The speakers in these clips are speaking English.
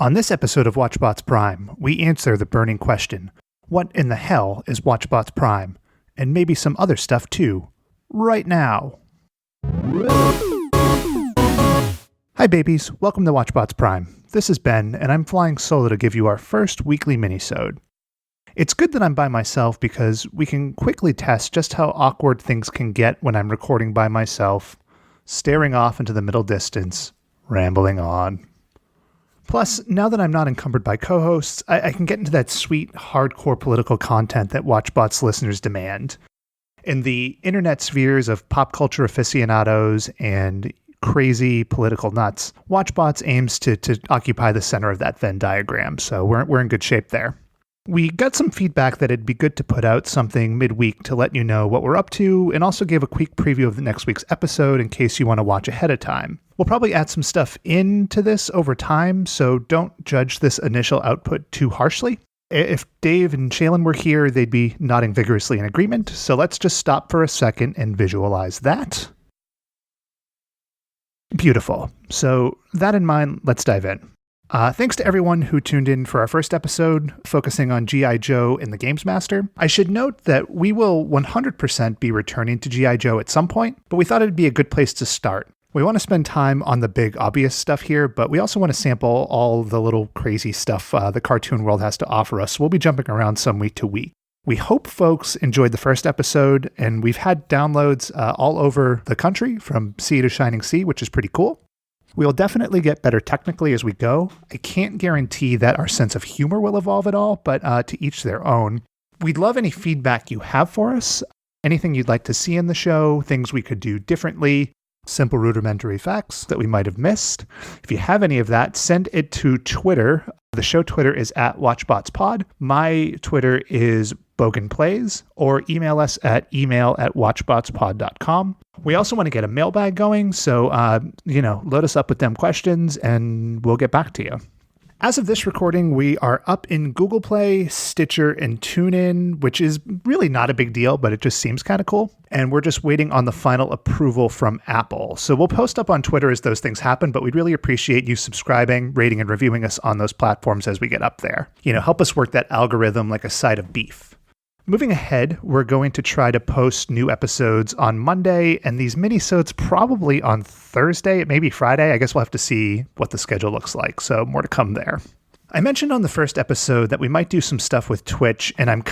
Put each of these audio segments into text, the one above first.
On this episode of Watchbots Prime, we answer the burning question, what in the hell is Watchbots Prime? And maybe some other stuff too, right now. Hi babies, welcome to Watchbots Prime. This is Ben, and I'm flying solo to give you our first weekly minisode. It's good that I'm by myself because we can quickly test just how awkward things can get when I'm recording by myself, staring off into the middle distance, rambling on. Plus, now that I'm not encumbered by co-hosts, I can get into that sweet, hardcore political content that Watchbots listeners demand. In the internet spheres of pop culture aficionados and crazy political nuts, Watchbots aims to occupy the center of that Venn diagram, so we're in good shape there. We got some feedback that it'd be good to put out something midweek to let you know what we're up to, and also give a quick preview of the next week's episode in case you want to watch ahead of time. We'll probably add some stuff into this over time, so don't judge this initial output too harshly. If Dave and Shaylin were here, they'd be nodding vigorously in agreement, so let's just stop for a second and visualize that. Beautiful. So that in mind, let's dive in. Thanks to everyone who tuned in for our first episode, focusing on G.I. Joe and the Games Master. I should note that we will 100% be returning to G.I. Joe at some point, but we thought it'd be a good place to start. We want to spend time on the big obvious stuff here, but we also want to sample all the little crazy stuff the cartoon world has to offer us. So we'll be jumping around some week to week. We hope folks enjoyed the first episode, and we've had downloads all over the country from sea to shining sea, which is pretty cool. We'll definitely get better technically as we go. I can't guarantee that our sense of humor will evolve at all, but to each their own. We'd love any feedback you have for us, anything you'd like to see in the show, things we could do differently, simple rudimentary facts that we might have missed. If you have any of that, send it to Twitter. The show Twitter is at WatchbotsPod. My Twitter is BoganPlays, or email us at email@watchbotspod.com. We also want to get a mailbag going, so, load us up with them questions and we'll get back to you. As of this recording, we are up in Google Play, Stitcher, and TuneIn, which is really not a big deal, but it just seems kind of cool. And we're just waiting on the final approval from Apple. So we'll post up on Twitter as those things happen, but we'd really appreciate you subscribing, rating, and reviewing us on those platforms as we get up there. Help us work that algorithm like a side of beef. Moving ahead, we're going to try to post new episodes on Monday, and these minisodes probably on Thursday, maybe Friday. I guess we'll have to see what the schedule looks like, so more to come there. I mentioned on the first episode that we might do some stuff with Twitch, and I'm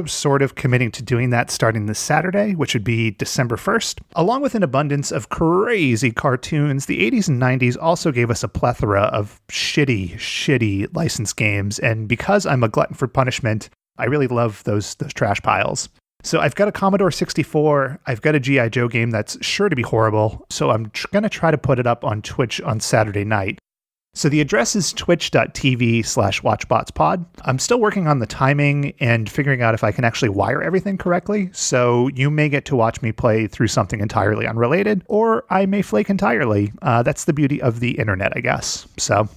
sort of committing to doing that starting this Saturday, which would be December 1st. Along with an abundance of crazy cartoons, the 80s and 90s also gave us a plethora of shitty licensed games, and because I'm a glutton for punishment, I really love those trash piles. So I've got a Commodore 64, I've got a G.I. Joe game that's sure to be horrible, so I'm going to try to put it up on Twitch on Saturday night. So the address is twitch.tv/watchbotspod. I'm still working on the timing and figuring out if I can actually wire everything correctly, so you may get to watch me play through something entirely unrelated, or I may flake entirely. That's the beauty of the internet, I guess. So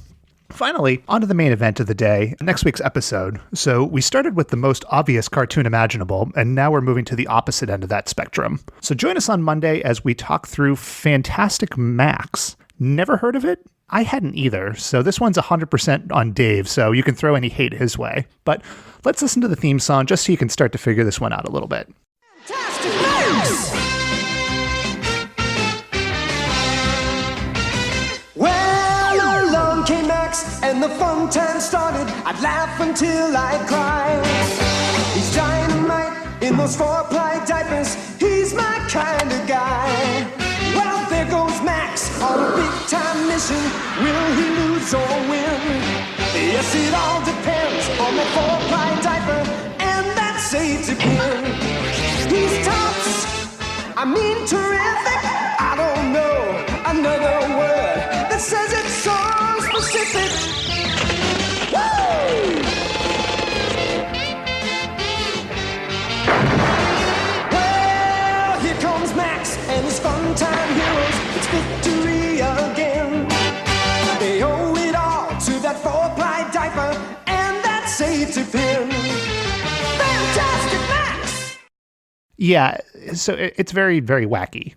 finally, on to the main event of the day, next week's episode. So we started with the most obvious cartoon imaginable, and now we're moving to the opposite end of that spectrum. So join us on Monday as we talk through Fantastic Max. Never heard of it? I hadn't either, so this one's 100% on Dave, so you can throw any hate his way. But let's listen to the theme song just so you can start to figure this one out a little bit. Fantastic Max! And the fun time started, I'd laugh until I'd cry. He's dynamite in those 4-ply diapers, he's my kind of guy. Well, there goes Max on a big-time mission. Will he lose or win? Yes, it all depends on the 4-ply diaper and that safety pin. He's tops, terrific. I don't know another word that says it's so specific. Well, here comes Max and his fun time heroes. It's victory again. They owe it all to that 4-ply diaper and that safety pin. Fantastic Max! Yeah, so it's very, very wacky.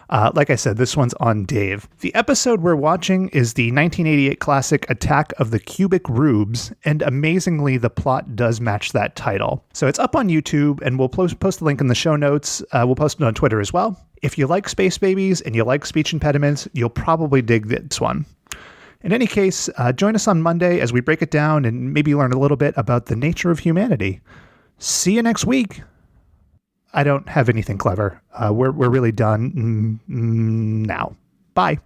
Like I said, this one's on Dave. The episode we're watching is the 1988 classic Attack of the Cubic Rubes, and amazingly, the plot does match that title. So it's up on YouTube, and we'll post the link in the show notes. We'll post it on Twitter as well. If you like space babies and you like speech impediments, you'll probably dig this one. In any case, join us on Monday as we break it down and maybe learn a little bit about the nature of humanity. See you next week. I don't have anything clever. We're really done now. Bye.